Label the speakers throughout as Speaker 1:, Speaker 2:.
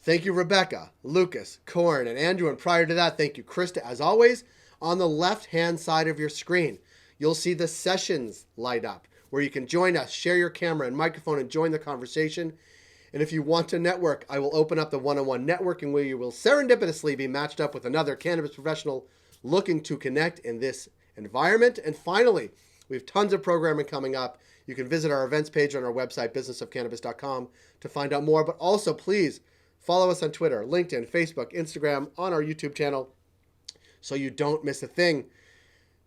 Speaker 1: Thank you, Rebecca, Lucas, Corin, and Andrew. And prior to that, thank you, Krista. As always, on the left-hand side of your screen, you'll see the sessions light up where you can join us, share your camera and microphone, and join the conversation. And if you want to network, I will open up the one-on-one networking where you will serendipitously be matched up with another cannabis professional looking to connect in this environment. And finally, we have tons of programming coming up. You can visit our events page on our website, businessofcannabis.com, to find out more. But also, please follow us on Twitter, LinkedIn, Facebook, Instagram, on our YouTube channel so you don't miss a thing.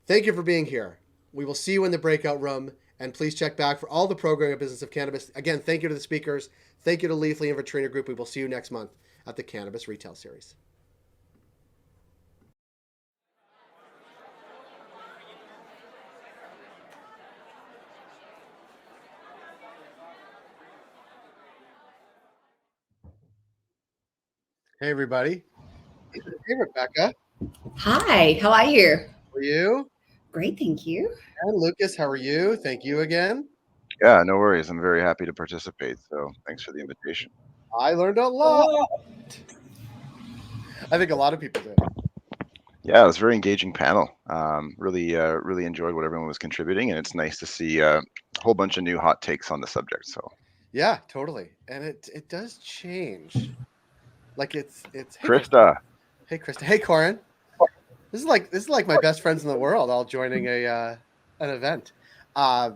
Speaker 1: Thank you for being here. We will see you in the breakout room. And please check back for all the programming of Business of Cannabis. Again, thank you to the speakers. Thank you to Leafly and Vetrina Group. We will see you next month at the Cannabis Retail Series. Hey, everybody. Hey, Rebecca.
Speaker 2: Hi, how are you?
Speaker 1: How are you?
Speaker 2: Great, thank you.
Speaker 1: And Lucas, how are you? Thank you again.
Speaker 3: Yeah, no worries. I'm very happy to participate. So thanks for the invitation.
Speaker 1: I learned a lot. I think a lot of people did.
Speaker 3: Yeah, it was a very engaging panel. Really enjoyed what everyone was contributing, and it's nice to see a whole bunch of new hot takes on the subject. So
Speaker 1: yeah, totally. And it does change. Like it's hey,
Speaker 3: Krista.
Speaker 1: Hey Krista. Hey Corin. This is like my best friends in the world all joining an event. I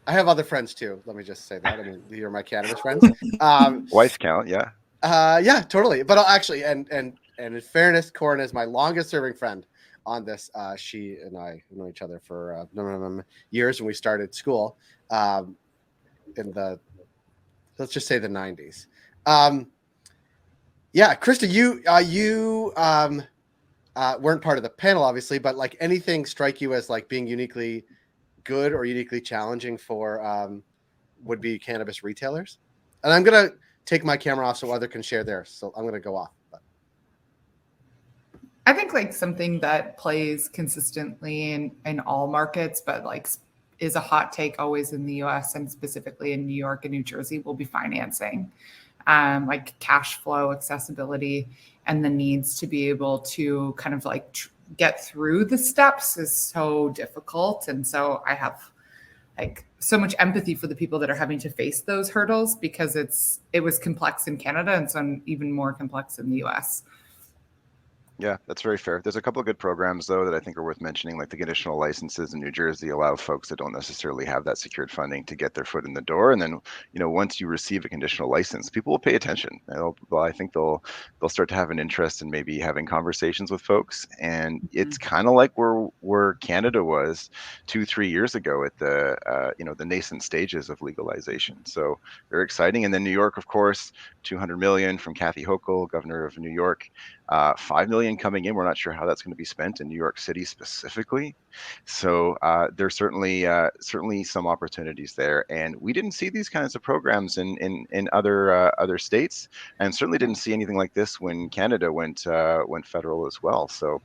Speaker 1: have other friends too. Let me just say that. I mean, you're my cannabis friends.
Speaker 3: Wife count, yeah.
Speaker 1: Yeah, totally. But I'll actually, and in fairness, Corin is my longest serving friend on this. She and I have known each other for years when we started school in the, let's just say the 90s. Yeah, Krista, you weren't part of the panel, obviously, but like anything strike you as like being uniquely good or uniquely challenging for would-be cannabis retailers? And I'm going to take my camera off so others can share theirs. So I'm going to go off. But
Speaker 4: I think like something that plays consistently in all markets, but like is a hot take always in the US and specifically in New York and New Jersey will be financing, like cash flow, accessibility, and the needs to be able to kind of like get through the steps is so difficult. And so I have like so much empathy for the people that are having to face those hurdles because it was complex in Canada and so even more complex in the US.
Speaker 3: Yeah, that's very fair. There's a couple of good programs, though, that I think are worth mentioning, like the conditional licenses in New Jersey allow folks that don't necessarily have that secured funding to get their foot in the door. And then, once you receive a conditional license, people will pay attention. I think they'll start to have an interest in maybe having conversations with folks. And it's kind of like where Canada was 2-3 years ago at the the nascent stages of legalization. So very exciting. And then New York, of course, $200 million from Kathy Hochul, governor of New York. $5 million coming in. We're not sure how that's going to be spent in New York City specifically. So there's certainly some opportunities there. And we didn't see these kinds of programs in other states, and certainly didn't see anything like this when Canada went federal as well. So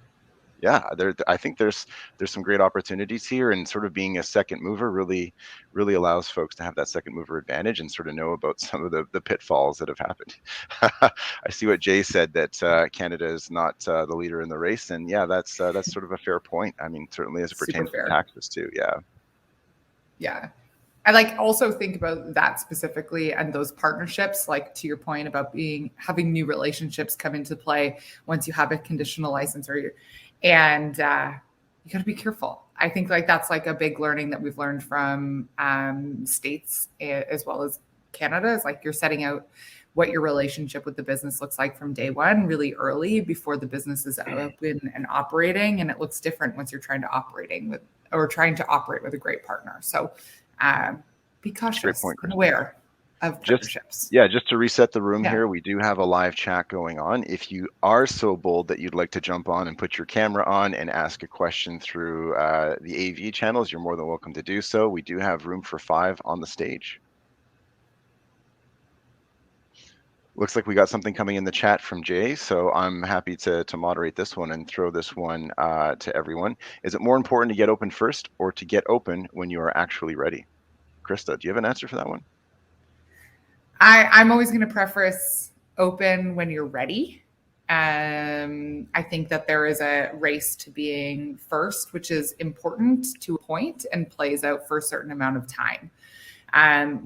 Speaker 3: yeah, I think there's some great opportunities here, and sort of being a second mover really allows folks to have that second mover advantage and sort of know about some of the pitfalls that have happened. I see what Jay said, that Canada is not the leader in the race, and yeah, that's sort of a fair point. I mean, certainly as it pertains to taxes too.
Speaker 4: Yeah. I like also think about that specifically and those partnerships, like to your point about having new relationships come into play once you have a conditional license and you got to be careful. I think like that's like a big learning that we've learned from states as well as Canada is like you're setting out what your relationship with the business looks like from day one, really early before the business is open and operating. And it looks different once you're trying to operate with a great partner. So be cautious and aware of partnerships.
Speaker 3: Just to reset the room here, we do have a live chat going on. If you are so bold that you'd like to jump on and put your camera on and ask a question through the AV channels, you're more than welcome to do so. We do have room for 5 on the stage. Looks like we got something coming in the chat from Jay, so I'm happy to moderate this one and throw this one to everyone. Is it more important to get open first or to get open when you are actually ready? Krista, do you have an answer for that one?
Speaker 4: I'm always going to preface open when you're ready. I think that there is a race to being first, which is important to a point and plays out for a certain amount of time.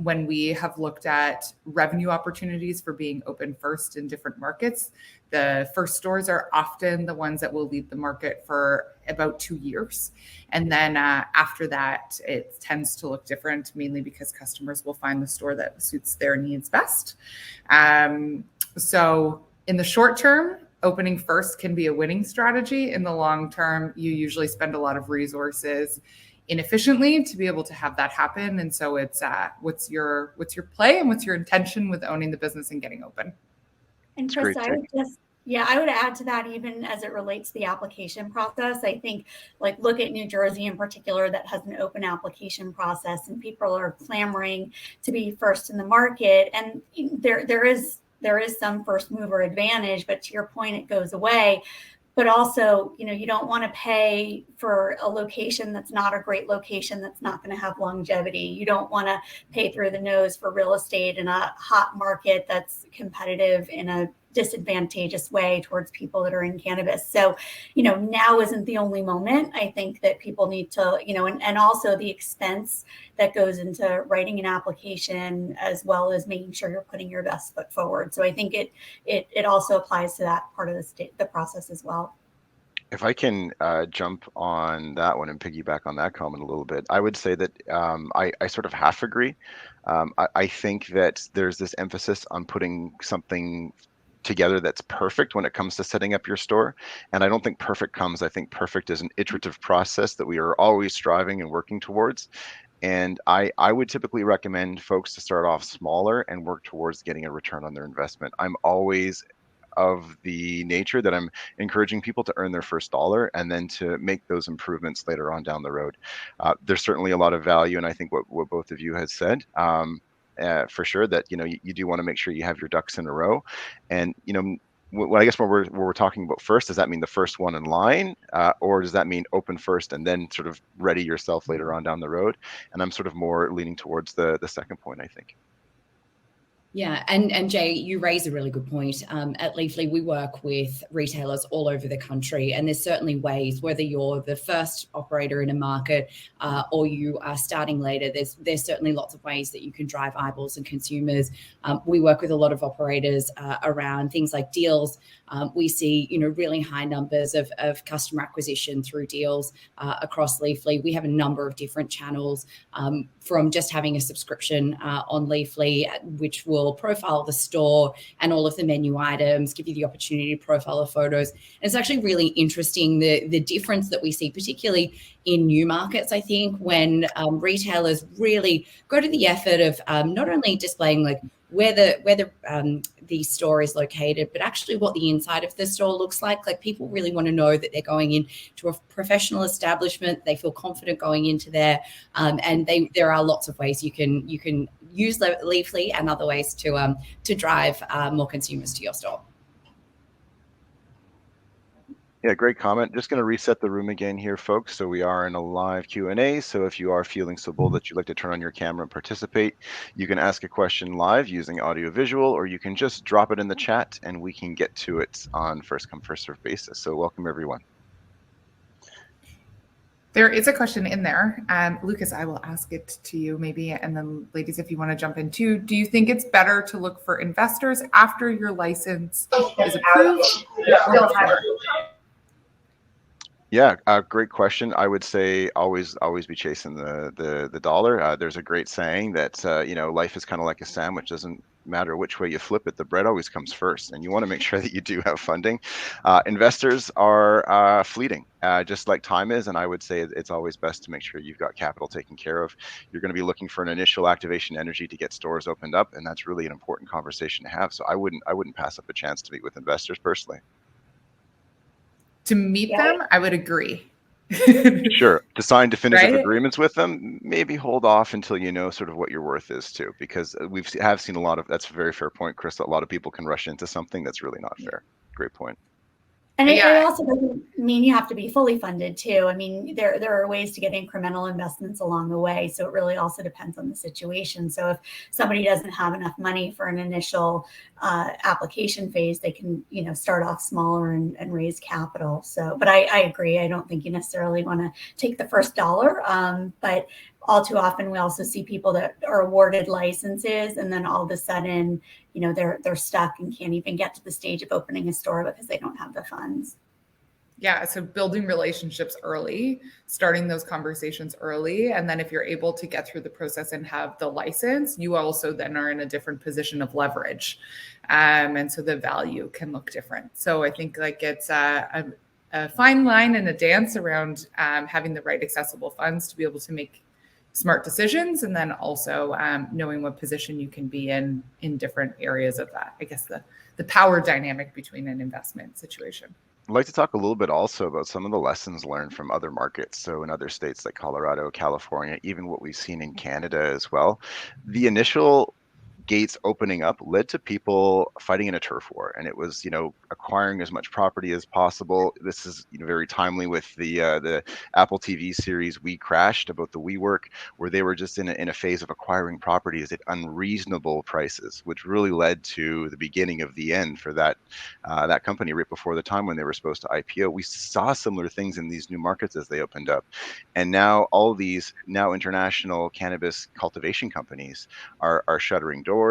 Speaker 4: When we have looked at revenue opportunities for being open first in different markets, the first stores are often the ones that will lead the market for about 2 years. And then after that, it tends to look different, mainly because customers will find the store that suits their needs best. So in the short term, opening first can be a winning strategy. In the long term, you usually spend a lot of resources inefficiently to be able to have that happen. And so it's what's your play and what's your intention with owning the business and getting open.
Speaker 5: And
Speaker 3: That's
Speaker 5: Chris,
Speaker 3: great
Speaker 5: I would just, yeah, I would add to that, even as it relates to the application process. I think, like, look at New Jersey in particular, that has an open application process, and people are clamoring to be first in the market. And there is some first mover advantage, but to your point, it goes away. But also, you don't want to pay for a location that's not a great location, that's not going to have longevity. You don't want to pay through the nose for real estate in a hot market that's competitive in a disadvantageous way towards people that are in cannabis. So, now isn't the only moment. I think that people need to, and also the expense that goes into writing an application, as well as making sure you're putting your best foot forward. So I think it also applies to that part of the process as well.
Speaker 3: If I can jump on that one and piggyback on that comment a little bit, I would say that I sort of half agree. I think that there's this emphasis on putting something together that's perfect when it comes to setting up your store. And I don't think perfect comes. I think perfect is an iterative process that we are always striving and working towards. And I would typically recommend folks to start off smaller and work towards getting a return on their investment. I'm always of the nature that I'm encouraging people to earn their first dollar and then to make those improvements later on down the road. There's certainly a lot of value, and I think what both of you has said, for sure, that you do want to make sure you have your ducks in a row. And I guess when we're talking about first, does that mean the first one in line, or does that mean open first and then sort of ready yourself later on down the road? And I'm sort of more leaning towards the second point, I think.
Speaker 2: Yeah, and Jay, you raise a really good point. At Leafly, we work with retailers all over the country, and there's certainly ways, whether you're the first operator in a market or you are starting later, there's certainly lots of ways that you can drive eyeballs and consumers. We work with a lot of operators around things like deals. We see, really high numbers of customer acquisition through deals across Leafly. We have a number of different channels, from just having a subscription on Leafly, which will profile the store and all of the menu items, give you the opportunity to profile the photos. And it's actually really interesting, the difference that we see, particularly in new markets, I think, when retailers really go to the effort of not only displaying like where the store is located, but actually what the inside of the store looks like. Like, people really want to know that they're going into a professional establishment. They feel confident going into there, and there are lots of ways you can use Leafly and other ways to drive more consumers to your store.
Speaker 3: Yeah, great comment. Just going to reset the room again here, folks. So we are in a live Q&A. So if you are feeling so bold that you'd like to turn on your camera and participate, you can ask a question live using audio visual, or you can just drop it in the chat and we can get to it on first come, first serve basis. So welcome, everyone.
Speaker 4: There is a question in there. Lucas, I will ask it to you maybe. And then ladies, if you want to jump in too, do you think it's better to look for investors after your license is approved or before?
Speaker 3: Yeah, great question. I would say always be chasing the dollar. There's a great saying that life is kind of like a sandwich. Doesn't matter which way you flip it, the bread always comes first, and you want to make sure that you do have funding. Investors are fleeting, just like time is, and I would say it's always best to make sure you've got capital taken care of. You're going to be looking for an initial activation energy to get stores opened up, and that's really an important conversation to have. So I wouldn't pass up a chance to meet with investors personally.
Speaker 4: To meet them, I would agree.
Speaker 3: Sure. To sign definitive
Speaker 4: Right?
Speaker 3: agreements with them, maybe hold off until you know sort of what your worth is too, because we have seen a lot of, that's a very fair point, Chris, a lot of people can rush into something that's really not fair. Great point.
Speaker 5: And it
Speaker 4: Yeah.
Speaker 5: also doesn't mean you have to be fully funded too. I mean, there are ways to get incremental investments along the way. So it really also depends on the situation. So if somebody doesn't have enough money for an initial application phase, they can, start off smaller and raise capital. So, but I agree. I don't think you necessarily want to take the first dollar. But all too often, we also see people that are awarded licenses and then all of a sudden, they're stuck and can't even get to the stage of opening a store because they don't have the funds.
Speaker 4: Yeah, so building relationships early, starting those conversations early, and then if you're able to get through the process and have the license, you also then are in a different position of leverage, and so the value can look different. So I think like it's a fine line and a dance around having the right accessible funds to be able to make smart decisions, and then also knowing what position you can be in different areas of that. I guess the power dynamic between an investment situation.
Speaker 3: I'd like to talk a little bit also about some of the lessons learned from other markets. So in other states like Colorado, California, even what we've seen in Canada as well. The initial gates opening up led to people fighting in a turf war, and it was acquiring as much property as possible. This is very timely with the Apple TV series We Crashed about the WeWork, where they were just in a phase of acquiring properties at unreasonable prices, which really led to the beginning of the end for that company right before the time when they were supposed to IPO. We saw similar things in these new markets as they opened up, and now all these international cannabis cultivation companies are shuttering doors.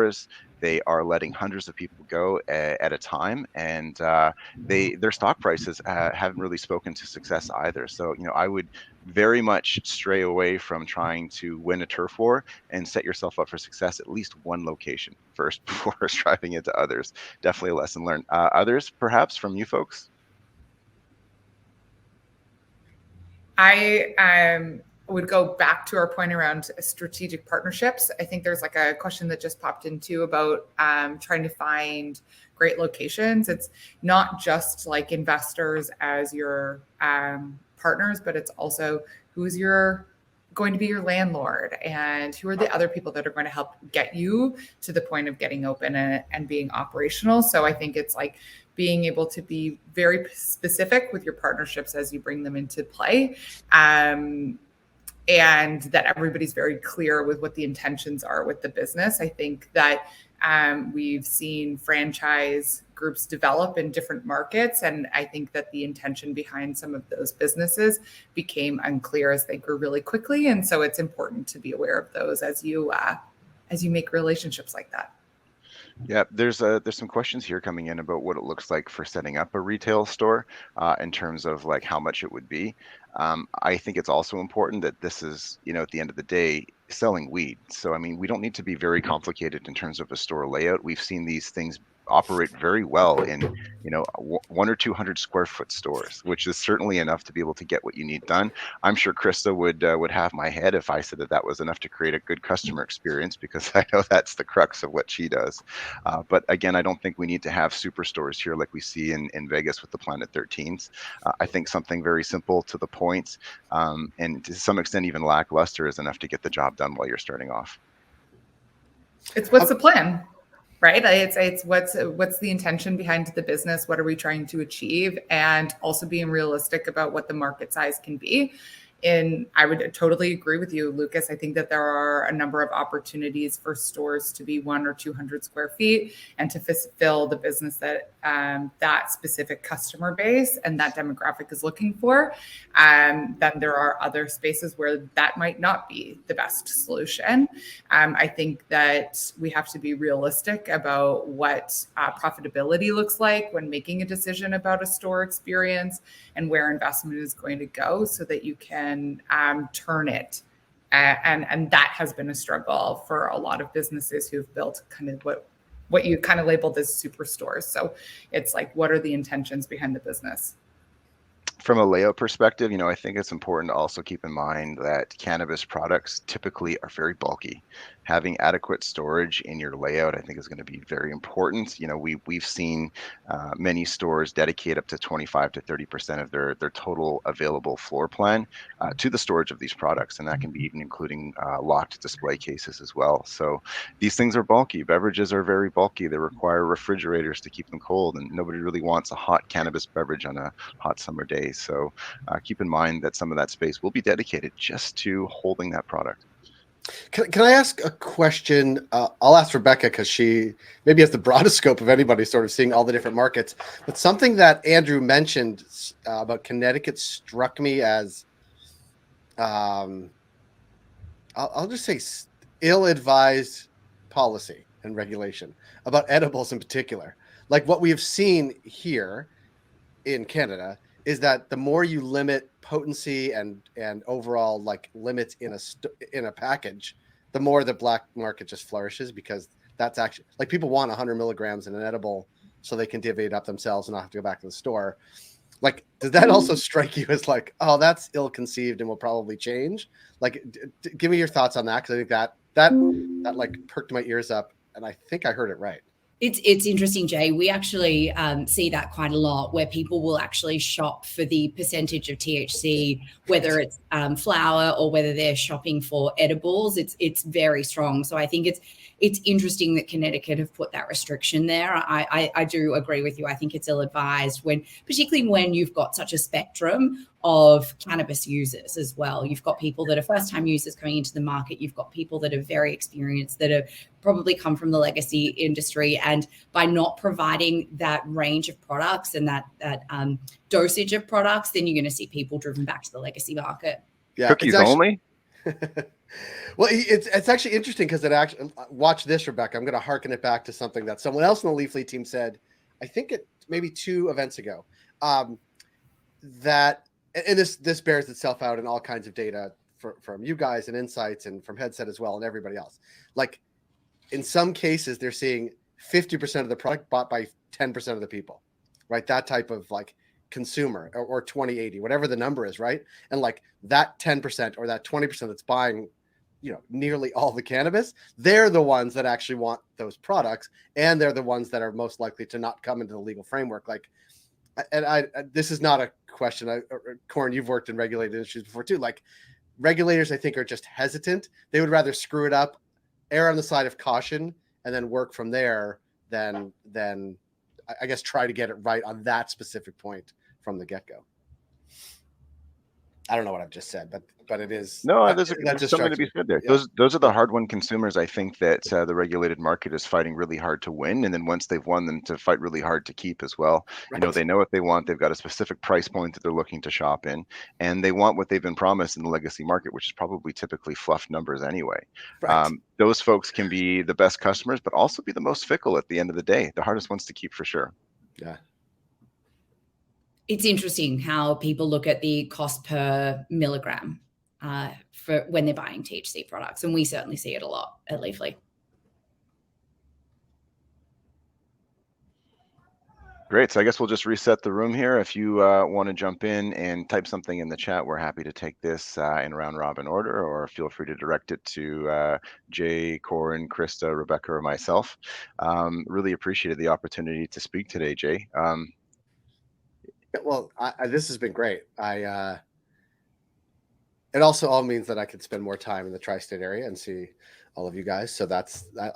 Speaker 3: They are letting hundreds of people go at a time, and their stock prices haven't really spoken to success either. So I would very much stray away from trying to win a turf war and set yourself up for success at least one location first before striving into others. Definitely a lesson learned. Others perhaps from you folks?
Speaker 4: I would go back to our point around strategic partnerships. I think there's like a question that just popped into about trying to find great locations. It's not just like investors as your partners, but it's also who's going to be your landlord and who are the other people that are going to help get you to the point of getting open and being operational. So I think it's like being able to be very specific with your partnerships as you bring them into play. And that everybody's very clear with what the intentions are with the business. I think that we've seen franchise groups develop in different markets, and I think that the intention behind some of those businesses became unclear as they grew really quickly. And so it's important to be aware of those as you make relationships like that.
Speaker 3: Yeah, there's some questions here coming in about what it looks like for setting up a retail store in terms of like how much it would be. I think it's also important that this is, at the end of the day, selling weed. So, I mean, we don't need to be very complicated in terms of a store layout. We've seen these things operate very well in, 1 or 200 square foot stores, which is certainly enough to be able to get what you need done. I'm sure Krista would have my head if I said that was enough to create a good customer experience, because I know that's the crux of what she does. But again, I don't think we need to have superstores here like we see in Vegas with the Planet 13s. I think something very simple to the point, and to some extent even lackluster, is enough to get the job done while you're starting off.
Speaker 4: It's what's the plan, right? It's what's the intention behind the business? What are we trying to achieve? And also being realistic about what the market size can be. And I would totally agree with you, Lucas. I think that there are a number of opportunities for stores to be 1 or 200 square feet and to fulfill the business that that specific customer base and that demographic is looking for. Then there are other spaces where that might not be the best solution. I think that we have to be realistic about what profitability looks like when making a decision about a store experience and where investment is going to go, so that you can turn it. And that has been a struggle for a lot of businesses who've built kind of what you kind of labeled as superstores. So it's like, what are the intentions behind the business?
Speaker 3: From a layout perspective, I think it's important to also keep in mind that cannabis products typically are very bulky, having adequate storage in your layout, I think, is going to be very important. You know, we've seen many stores dedicate up to 25 to 30% of their total available floor plan to the storage of these products, and that can be even including locked display cases as well. So these things are bulky. Beverages are very bulky. They require refrigerators to keep them cold, and nobody really wants a hot cannabis beverage on a hot summer day. So keep in mind that some of that space will be dedicated just to holding that product.
Speaker 1: Can I ask a question? I'll ask Rebecca because she maybe has the broadest scope of anybody sort of seeing all the different markets. But something that Andrew mentioned about Connecticut struck me as, I'll just say ill-advised policy and regulation about edibles in particular. Like what we have seen here in Canada is that the more you limit potency and overall like limits in a package, the more the black market just flourishes, because that's actually like people want 100 milligrams in an edible so they can divvy it up themselves and not have to go back to the store. Like, does that also strike you as like, oh, that's ill-conceived and will probably change? Like, give me your thoughts on that, because I think that like perked my ears up, and I think I heard it right.
Speaker 2: It's interesting, Jay. We actually see that quite a lot, where people will actually shop for the percentage of THC, whether it's flower or whether they're shopping for edibles. It's very strong. So I think it's interesting that Connecticut have put that restriction there. I do agree with you. I think it's ill-advised, particularly when you've got such a spectrum of cannabis users as well. You've got people that are first-time users coming into the market. You've got people that are very experienced, that have probably come from the legacy industry. And by not providing that range of products and that dosage of products, then you're going to see people driven back to the legacy market.
Speaker 3: Yeah, cookies only?
Speaker 1: Well, it's actually interesting because it actually, watch this, Rebecca. I'm going to harken it back to something that someone else in the Leafly team said, I think it maybe 2 events ago, that, and this bears itself out in all kinds of data from you guys and insights and from Headset as well and everybody else. Like in some cases, they're seeing 50% of the product bought by 10% of the people, right? That type of like consumer or 20/80, whatever the number is, right? And like that 10% or that 20% that's buying, you know, nearly all the cannabis, they're the ones that actually want those products, and they're the ones that are most likely to not come into the legal framework. Like, and this is not a question. Corin, you've worked in regulated industries before too. Like regulators, I think, are just hesitant. They would rather screw it up, err on the side of caution, and then work from there than I guess try to get it right on that specific point from the get-go. I don't know what I've just said, but it is.
Speaker 3: No, there's something to be said there.
Speaker 1: Yeah.
Speaker 3: Those are the hard-won consumers. I think that the regulated market is fighting really hard to win, and then once they've won, them to fight really hard to keep as well.
Speaker 1: Right.
Speaker 3: You know, they know what they want. They've got a specific price point that they're looking to shop in, and they want what they've been promised in the legacy market, which is probably typically fluffed numbers anyway.
Speaker 1: Right.
Speaker 3: Those folks can be the best customers, but also be the most fickle at the end of the day. The hardest ones to keep for sure.
Speaker 1: Yeah.
Speaker 2: It's interesting how people look at the cost per milligram for when they're buying THC products, and we certainly see it a lot at Leafly.
Speaker 3: Great. So I guess we'll just reset the room here. If you want to jump in and type something in the chat, we're happy to take this in round robin order, or feel free to direct it to Jay, Corin, Krista, Rebecca, or myself. Really appreciated the opportunity to speak today, Jay.
Speaker 1: Well, this has been great. It also all means that I could spend more time in the tri-state area and see all of you guys. So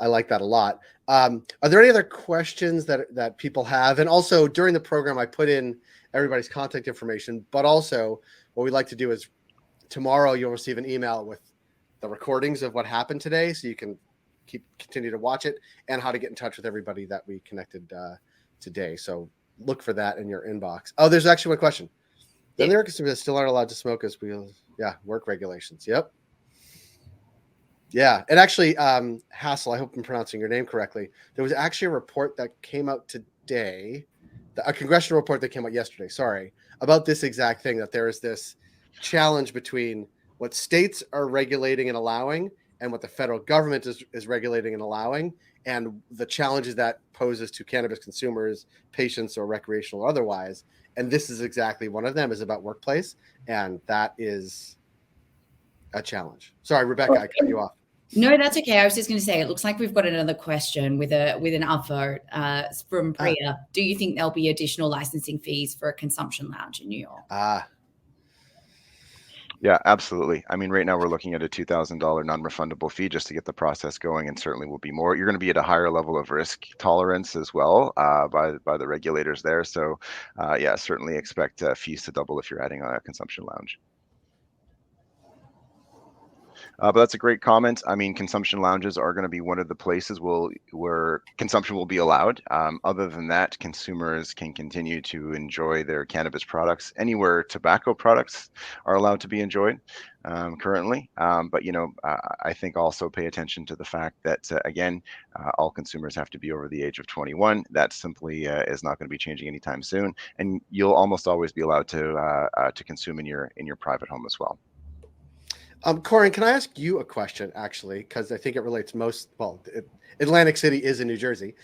Speaker 1: I like that a lot. Are there any other questions that people have? And also during the program, I put in everybody's contact information, but also what we like to do is tomorrow you'll receive an email with the recordings of what happened today, so you can continue to watch it, and how to get in touch with everybody that we connected today. So look for that in your inbox. Oh, there's actually one question. The New York still aren't allowed to smoke as work regulations. Yep. Yeah. And actually, Hassel, I hope I'm pronouncing your name correctly. There was actually a report that came out today, a congressional report that came out yesterday, about this exact thing, that there is this challenge between what states are regulating and allowing and what the federal government is regulating and allowing, and the challenges that poses to cannabis consumers, patients, or recreational or otherwise. And this is exactly one of them, is about workplace. And that is a challenge. Sorry, Rebecca, I cut you off.
Speaker 2: No, that's okay. I was just going to say, it looks like we've got another question with an upvote from Priya. Do you think there'll be additional licensing fees for a consumption lounge in New York?
Speaker 3: Yeah, absolutely. I mean, right now we're looking at a $2,000 non-refundable fee just to get the process going, and certainly will be more. You're going to be at a higher level of risk tolerance as well by the regulators there. So, yeah, certainly expect fees to double if you're adding on a consumption lounge. But that's a great comment. I mean, consumption lounges are going to be one of the places where consumption will be allowed. Other than that, consumers can continue to enjoy their cannabis products anywhere tobacco products are allowed to be enjoyed currently. But, I think also pay attention to the fact that, again, all consumers have to be over the age of 21. That simply is not going to be changing anytime soon. And you'll almost always be allowed to consume in your private home as well.
Speaker 1: Corin, can I ask you a question, actually? Because I think it relates Atlantic City is in New Jersey,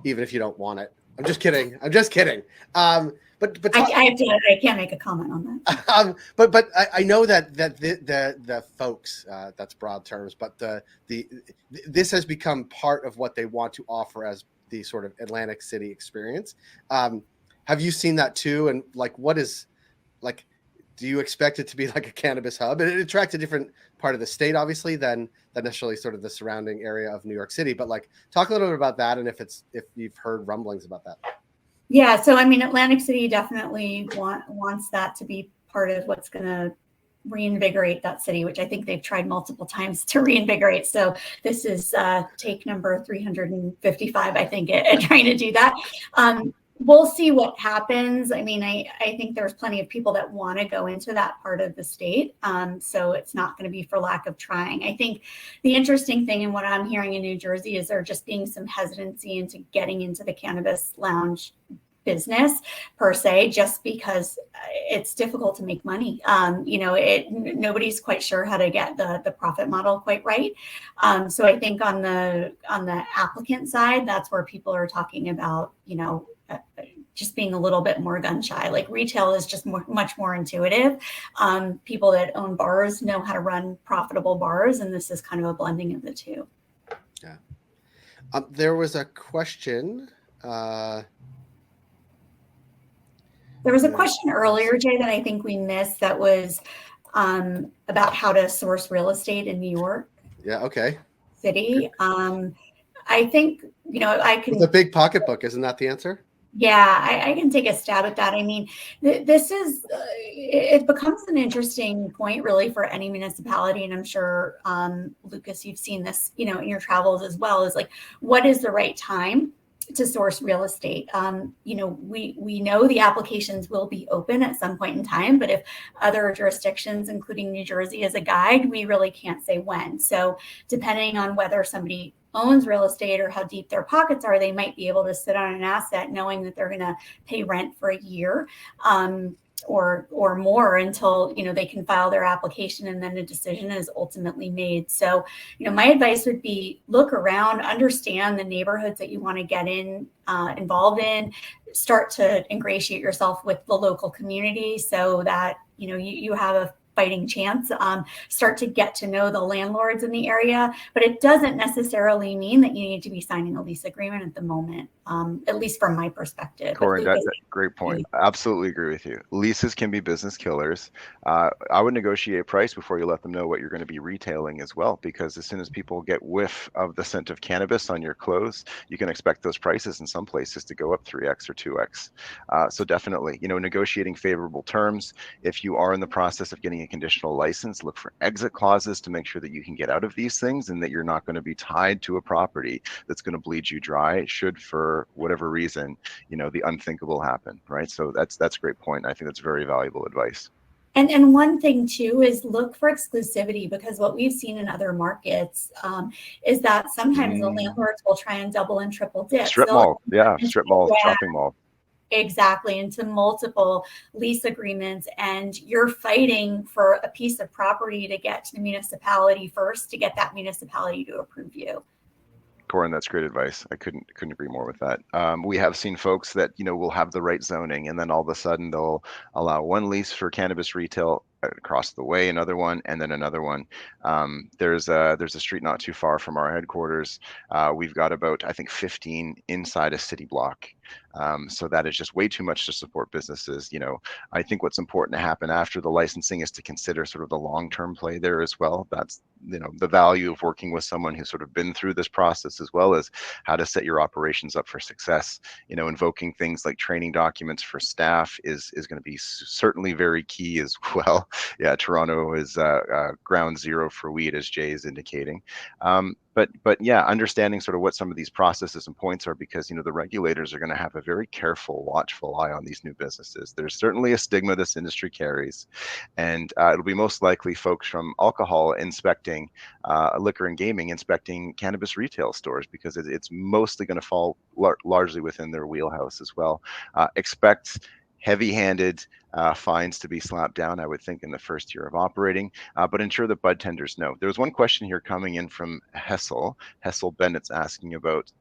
Speaker 1: even if you don't want it. I'm just kidding. But
Speaker 5: I can't make a comment on that.
Speaker 1: But I know that the folks, that's broad terms, but this has become part of what they want to offer as the sort of Atlantic City experience. Have you seen that too? And do you expect it to be like a cannabis hub? And it attracts a different part of the state, obviously, than necessarily sort of the surrounding area of New York City. But talk a little bit about that, and if you've heard rumblings about that.
Speaker 5: Yeah, so I mean, Atlantic City definitely wants that to be part of what's going to reinvigorate that city, which I think they've tried multiple times to reinvigorate. So this is take number 355, I think, at trying to do that. We'll see what happens. I mean, I think there's plenty of people that want to go into that part of the state. So it's not going to be for lack of trying. I think the interesting thing and what I'm hearing in New Jersey is there just being some hesitancy into getting into the cannabis lounge business per se, just because it's difficult to make money. Nobody's quite sure how to get the profit model quite right. So I think on the applicant side, that's where people are talking about, just being a little bit more gun shy. Like retail is just much more intuitive. People that own bars know how to run profitable bars, and this is kind of a blending of the two.
Speaker 1: Yeah. There was a question.
Speaker 5: There was a question earlier, Jay, that I think we missed that was about how to source real estate in New York.
Speaker 1: Yeah. Okay.
Speaker 5: City. I think, I can.
Speaker 1: With a big pocketbook, isn't that the answer?
Speaker 5: Yeah, I can take a stab at that. I mean, this is, it becomes an interesting point really for any municipality. And I'm sure, Lucas, you've seen this, in your travels as well, is like, what is the right time to source real estate? We know the applications will be open at some point in time, but if other jurisdictions, including New Jersey as a guide, we really can't say when. So depending on whether somebody owns real estate or how deep their pockets are, they might be able to sit on an asset knowing that they're going to pay rent for a year or more until they can file their application, and then a decision is ultimately made. So my advice would be look around, understand the neighborhoods that you want to get involved in, start to ingratiate yourself with the local community so that you have a fighting chance. Start to get to know the landlords in the area, but it doesn't necessarily mean that you need to be signing a lease agreement at the moment, at least from my perspective.
Speaker 3: Corin, that's a great point. I absolutely agree with you. Leases can be business killers. I would negotiate a price before you let them know what you're going to be retailing as well, because as soon as people get whiff of the scent of cannabis on your clothes, you can expect those prices in some places to go up 3x or 2x. So definitely, negotiating favorable terms. If you are in the process of getting a conditional license, look for exit clauses to make sure that you can get out of these things and that you're not going to be tied to a property that's going to bleed you dry should, for whatever reason, the unthinkable happen, right? So that's a great point. I think that's very valuable advice.
Speaker 5: And one thing too is look for exclusivity, because what we've seen in other markets is that sometimes the landlords will try and double and triple dip.
Speaker 3: Strip mall, shopping mall.
Speaker 5: Exactly, into multiple lease agreements, and you're fighting for a piece of property to get to the municipality first to get that municipality to approve you.
Speaker 3: Corin, that's great advice. I couldn't agree more with that. We have seen folks that will have the right zoning, and then all of a sudden they'll allow one lease for cannabis retail across the way, another one, and then another one. There's a street not too far from our headquarters. We've got about, I think, 15 inside a city block. So that is just way too much to support businesses. I think what's important to happen after the licensing is to consider sort of the long-term play there as well. That's the value of working with someone who's sort of been through this process, as well as how to set your operations up for success. Invoking things like training documents for staff is going to be certainly very key as well. Yeah, Toronto is ground zero for weed, as Jay is indicating. But yeah, understanding sort of what some of these processes and points are, because the regulators are going to have a very careful, watchful eye on these new businesses. There's certainly a stigma this industry carries, and it'll be most likely folks from alcohol inspecting, liquor and gaming inspecting cannabis retail stores, because it's mostly going to fall largely within their wheelhouse as well. Expect heavy-handed fines to be slapped down, I would think, in the first year of operating, but ensure that bud tenders know. There was one question here coming in from Hessel Bennett's asking about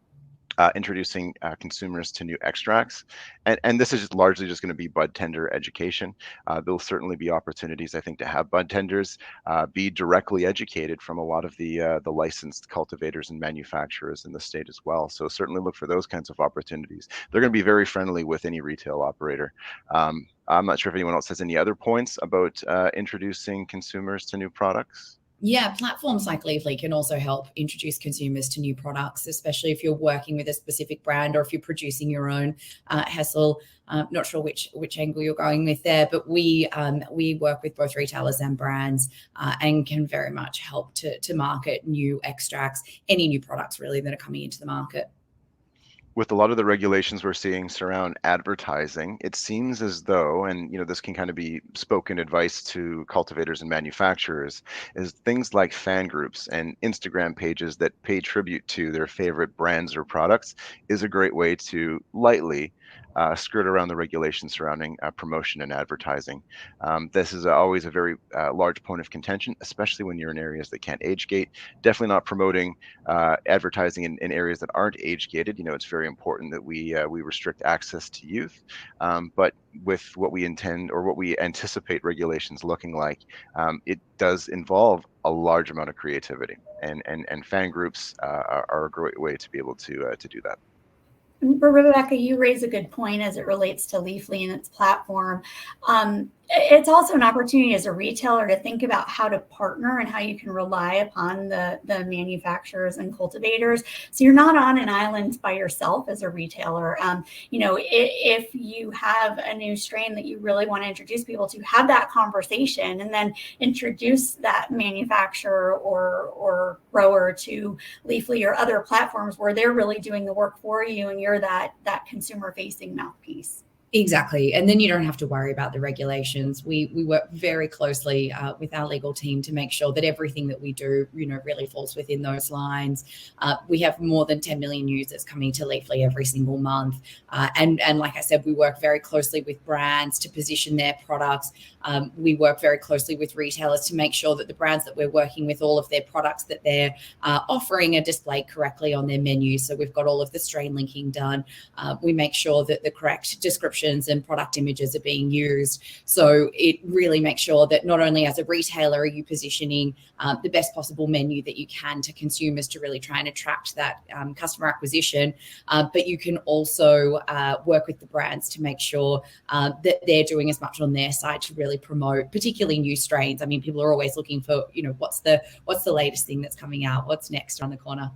Speaker 3: introducing consumers to new extracts, and this is largely just going to be bud tender education. There'll certainly be opportunities, I think, to have bud tenders be directly educated from a lot of the licensed cultivators and manufacturers in the state as well. So certainly look for those kinds of opportunities. They're going to be very friendly with any retail operator. I'm not sure if anyone else has any other points about introducing consumers to new products.
Speaker 2: Yeah, platforms like Leafly can also help introduce consumers to new products, especially if you're working with a specific brand or if you're producing your own. Hessel, not sure which angle you're going with there, but we work with both retailers and brands and can very much help to market new extracts, any new products really that are coming into the market.
Speaker 3: With a lot of the regulations we're seeing surround advertising, it seems as though, and this can kind of be spoken advice to cultivators and manufacturers, is things like fan groups and Instagram pages that pay tribute to their favorite brands or products is a great way to lightly skirt around the regulations surrounding promotion and advertising. This is always a very large point of contention, especially when you're in areas that can't age gate. Definitely not promoting advertising in areas that aren't age gated. It's very important that we restrict access to youth. But with what we intend or what we anticipate regulations looking like, it does involve a large amount of creativity, and fan groups are a great way to be able to do that.
Speaker 5: Rebecca, you raise a good point as it relates to Leafly and its platform. It's also an opportunity as a retailer to think about how to partner and how you can rely upon the manufacturers and cultivators. So you're not on an island by yourself as a retailer. If you have a new strain that you really want to introduce people to, have that conversation and then introduce that manufacturer or grower to Leafly or other platforms where they're really doing the work for you and you're that consumer-facing mouthpiece.
Speaker 2: Exactly. And then you don't have to worry about the regulations. We work very closely with our legal team to make sure that everything that we do, really falls within those lines. We have more than 10 million users coming to Leafly every single month. And like I said, we work very closely with brands to position their products. We work very closely with retailers to make sure that the brands that we're working with, all of their products that they're offering are displayed correctly on their menu. So we've got all of the strain linking done. We make sure that the correct descriptions and product images are being used. So it really makes sure that not only as a retailer are you positioning the best possible menu that you can to consumers to really try and attract that customer acquisition, but you can also work with the brands to make sure that they're doing as much on their side to really promote particularly new strains. I mean, people are always looking for, what's the latest thing that's coming out, what's next around the corner.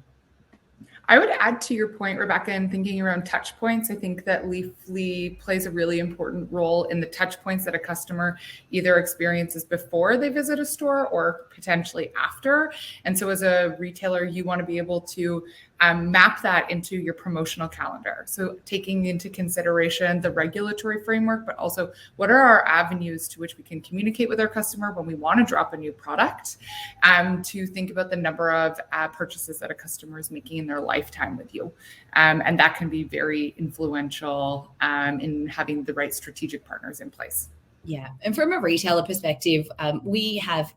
Speaker 4: I would add to your point, Rebecca, in thinking around touch points. I think that Leafly plays a really important role in the touch points that a customer either experiences before they visit a store or potentially after. And so as a retailer, you want to be able to map that into your promotional calendar. So taking into consideration the regulatory framework, but also what are our avenues to which we can communicate with our customer when we want to drop a new product, to think about the number of purchases that a customer is making in their lifetime with you. And that can be very influential in having the right strategic partners in place.
Speaker 2: Yeah, and from a retailer perspective, we have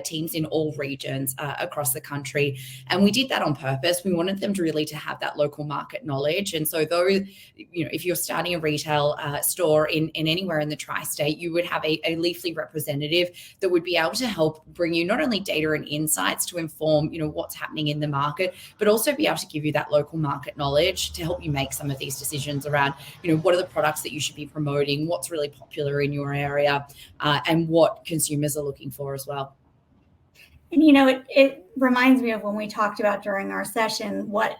Speaker 2: teams in all regions across the country, and we did that on purpose. We wanted them to really to have that local market knowledge, and so though, you know, if you're starting a retail store in anywhere in the tri-state, you would have a Leafly representative that would be able to help bring you not only data and insights to inform, you know, what's happening in the market, but also be able to give you that local market knowledge to help you make some of these decisions around, you know, what are the products that you should be promoting, what's really popular in your area, and what consumers are looking for as well.
Speaker 5: And, you know, it reminds me of when we talked about during our session, what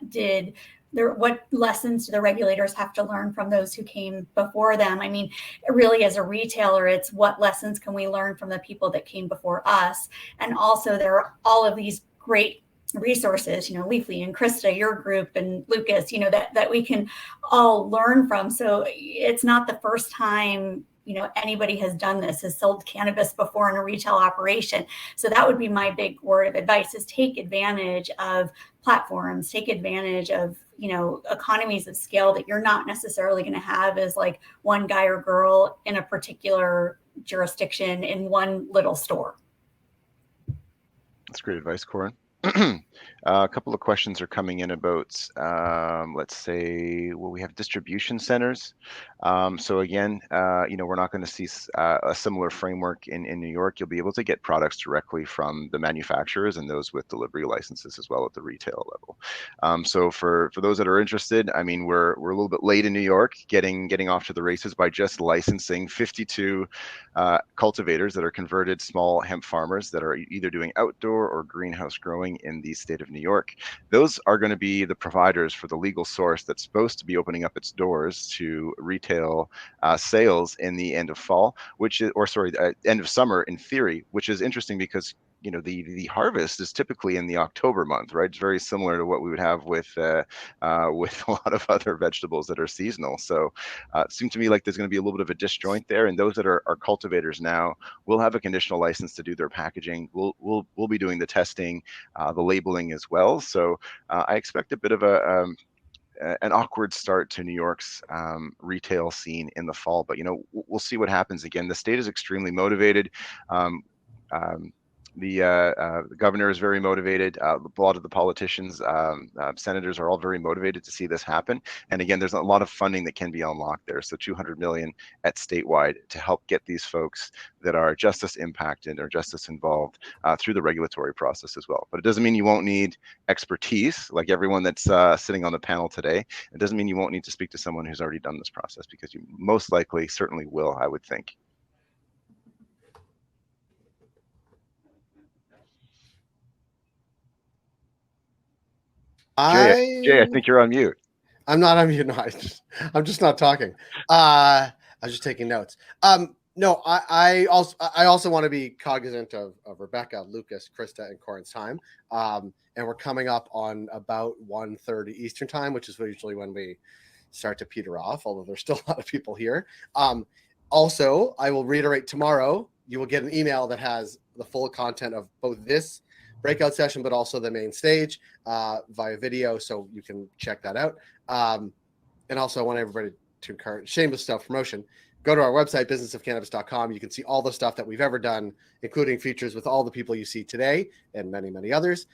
Speaker 5: lessons do the regulators have to learn from those who came before them? I mean, really, as a retailer, it's what lessons can we learn from the people that came before us? And also, there are all of these great resources, you know, Leafly and Krista, your group, and Lucas, you know, that we can all learn from. So it's not the first time, you know, anybody has done this, has sold cannabis before in a retail operation. So that would be my big word of advice, is take advantage of platforms, take advantage of, you know, economies of scale that you're not necessarily going to have as like one guy or girl in a particular jurisdiction in one little store.
Speaker 3: That's great advice, Corin. A couple of questions are coming in about, let's say, well, we have distribution centers. So again, you know, we're not going to see a similar framework in New York. You'll be able to get products directly from the manufacturers and those with delivery licenses as well at the retail level. So for those that are interested, I mean, we're a little bit late in New York, getting off to the races by just licensing 52 cultivators that are converted small hemp farmers that are either doing outdoor or greenhouse growing in the state of New York. Those are going to be the providers for the legal source that's supposed to be opening up its doors to retail sales in the end of fall, end of summer in theory, which is interesting because, you know, the harvest is typically in the October month, right? It's very similar to what we would have with a lot of other vegetables that are seasonal. So it seems to me like there's going to be a little bit of a disjoint there, and those that are cultivators now will have a conditional license to do their packaging. We'll be doing the testing, the labeling as well. So I expect a bit of an awkward start to New York's retail scene in the fall, but, you know, we'll see what happens. Again, the state is extremely motivated. The governor is very motivated. A lot of the politicians, senators are all very motivated to see this happen. And again, there's a lot of funding that can be unlocked there. So 200 million at statewide to help get these folks that are just as impacted or just as involved through the regulatory process as well. But it doesn't mean you won't need expertise, like everyone that's sitting on the panel today. It doesn't mean you won't need to speak to someone who's already done this process, because you most likely certainly will, I would think. Jay, I think you're on mute.
Speaker 1: I'm not on mute. No, I'm just not talking. I was just taking notes. No, I also want to be cognizant of Rebecca, Lucas, Krista, and Corin's time. And we're coming up on about 1:30 Eastern time, which is usually when we start to peter off, although there's still a lot of people here. Also, I will reiterate, tomorrow you will get an email that has the full content of both this breakout session, but also the main stage via video, so you can check that out. And also, I want everybody to encourage, shameless self-promotion, go to our website, businessofcannabis.com. You can see all the stuff that we've ever done, including features with all the people you see today and many, many others.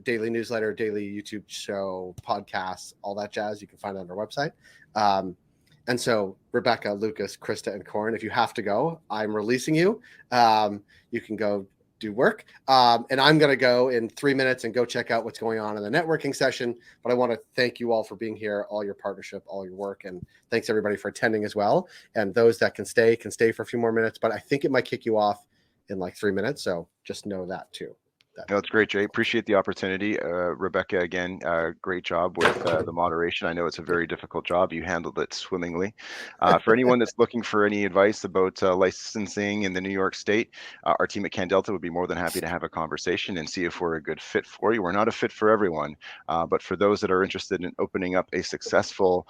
Speaker 1: Daily newsletter, daily YouTube show, podcasts, all that jazz, you can find on our website. And so, Rebecca, Lucas, Krista, and Corin, if you have to go, I'm releasing you. You can go do work. And I'm going to go in 3 minutes and go check out what's going on in the networking session. But I want to thank you all for being here, all your partnership, all your work. And thanks everybody for attending as well. And those that can stay for a few more minutes. But I think it might kick you off in like 3 minutes. So just know that too.
Speaker 3: No, that's great, Jay. Appreciate the opportunity. Rebecca, again, great job with the moderation. I know it's a very difficult job. You handled it swimmingly. For anyone that's looking for any advice about licensing in the New York State, our team at CanDelta would be more than happy to have a conversation and see if we're a good fit for you. We're not a fit for everyone, but for those that are interested in opening up a successful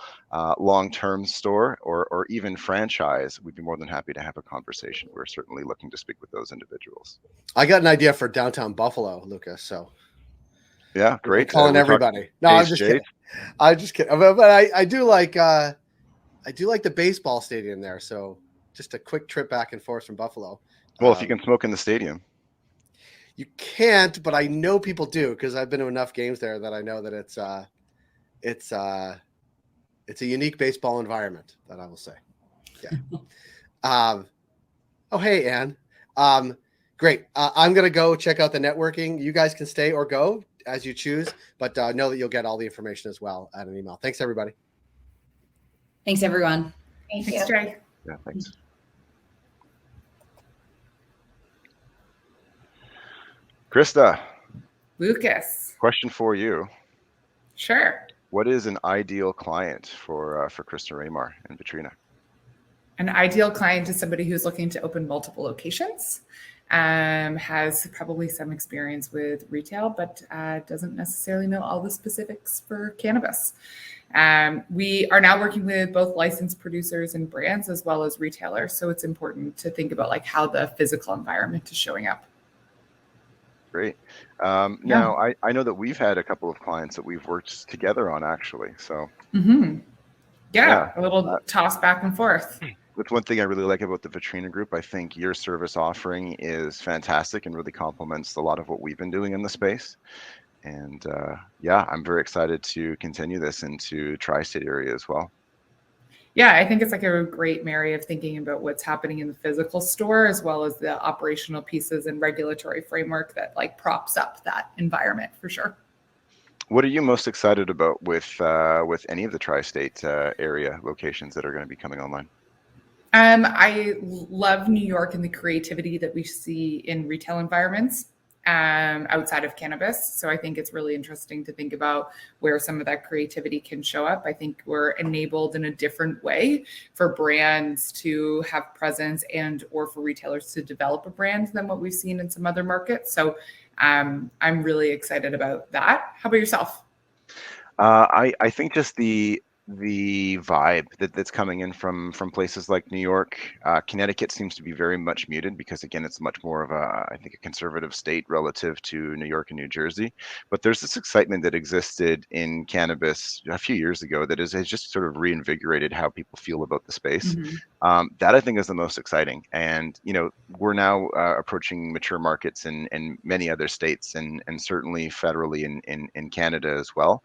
Speaker 3: long-term store or even franchise, we'd be more than happy to have a conversation. We're certainly looking to speak with those individuals.
Speaker 1: I got an idea for downtown Buffalo, Lucas. So
Speaker 3: yeah, great.
Speaker 1: Calling everybody. No, I'm just kidding. I'm just kidding. But I do like the baseball stadium there. So just a quick trip back and forth from Buffalo.
Speaker 3: Well, if you can smoke in the stadium.
Speaker 1: You can't, but I know people do because I've been to enough games there that I know that it's a unique baseball environment, that I will say. Yeah. Oh, hey, Ann. Great. I'm going to go check out the networking. You guys can stay or go as you choose, but know that you'll get all the information as well at an email. Thanks, everybody.
Speaker 2: Thanks, everyone.
Speaker 5: Thank
Speaker 4: Thanks,
Speaker 5: you.
Speaker 4: Jay.
Speaker 3: Yeah, thanks. Krista,
Speaker 4: Lucas.
Speaker 3: question for you.
Speaker 4: Sure.
Speaker 3: What is an ideal client for Krista Raymar and Vetrina?
Speaker 4: An ideal client is somebody who's looking to open multiple locations, has probably some experience with retail, but doesn't necessarily know all the specifics for cannabis. We are now working with both licensed producers and brands as well as retailers. So it's important to think about like how the physical environment is showing up.
Speaker 3: Great. Now, I know that we've had a couple of clients that we've worked together on, actually. So,
Speaker 4: yeah, a little toss back and forth.
Speaker 3: That's one thing I really like about the Vetrina Group. I think your service offering is fantastic and really complements a lot of what we've been doing in the space. And yeah, I'm very excited to continue this into tri-state area as well.
Speaker 4: Yeah, I think it's like a great marry of thinking about what's happening in the physical store as well as the operational pieces and regulatory framework that like props up that environment for sure.
Speaker 3: What are you most excited about with any of the tri-state area locations that are going to be coming online?
Speaker 4: I love New York and the creativity that we see in retail environments outside of cannabis. So I think it's really interesting to think about where some of that creativity can show up. I think we're enabled in a different way for brands to have presence and or for retailers to develop a brand than what we've seen in some other markets. So I'm really excited about that. How about yourself?
Speaker 3: I think just the vibe that's coming in from places like New York, Connecticut seems to be very much muted because again, it's much more of I think a conservative state relative to New York and New Jersey. But there's this excitement that existed in cannabis a few years ago that has just sort of reinvigorated how people feel about the space. That I think is the most exciting. And we're now approaching mature markets in many other states and certainly federally in Canada as well.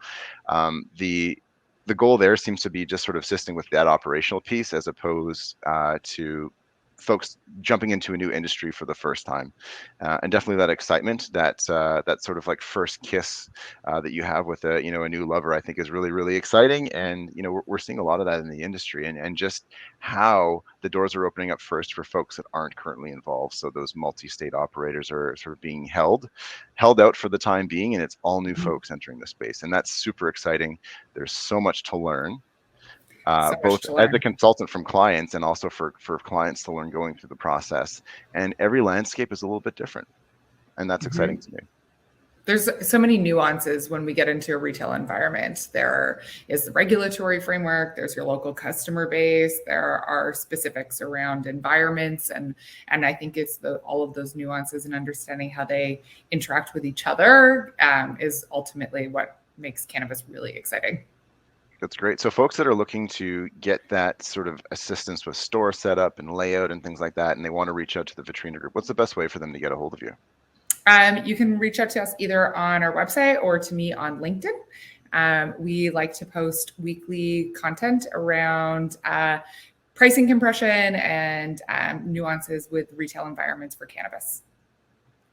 Speaker 3: The goal there seems to be just sort of assisting with that operational piece as opposed to folks jumping into a new industry for the first time, and definitely that excitement, that sort of like first kiss that you have with a new lover, I think is really, really exciting. And we're seeing a lot of that in the industry, and just how the doors are opening up first for folks that aren't currently involved. So those multi-state operators are sort of being held out for the time being, and it's all new folks entering the space, and that's super exciting. There's so much to learn. Both as a consultant from clients and also for clients to learn going through the process. And every landscape is a little bit different. And that's exciting to me.
Speaker 4: There's so many nuances when we get into a retail environment. There is the regulatory framework, there's your local customer base, there are specifics around environments. And I think it's all of those nuances and understanding how they interact with each other is ultimately what makes cannabis really exciting.
Speaker 3: That's great. So folks that are looking to get that sort of assistance with store setup and layout and things like that, and they want to reach out to the Vetrina Group, what's the best way for them to get a hold of you?
Speaker 4: You can reach out to us either on our website or to me on LinkedIn. We like to post weekly content around pricing compression and nuances with retail environments for cannabis.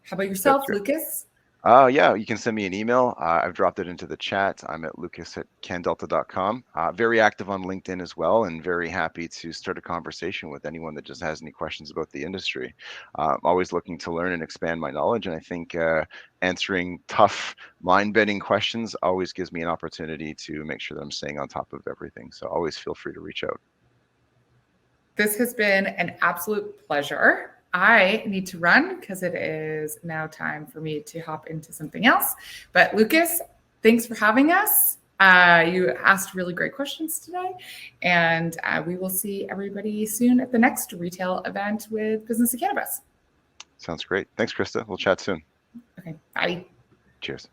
Speaker 4: How about yourself, Lucas?
Speaker 3: Yeah, you can send me an email. I've dropped it into the chat. I'm at lucas@candelta.com. Very active on LinkedIn as well, and very happy to start a conversation with anyone that just has any questions about the industry. Always looking to learn and expand my knowledge, and I think answering tough, mind-bending questions always gives me an opportunity to make sure that I'm staying on top of everything. So always feel free to reach out.
Speaker 4: This has been an absolute pleasure. I need to run because it is now time for me to hop into something else. But Lucas, thanks for having us. You asked really great questions today, and we will see everybody soon at the next retail event with Business of Cannabis.
Speaker 3: Sounds great. Thanks, Krista. We'll chat soon.
Speaker 4: Okay, bye.
Speaker 3: Cheers.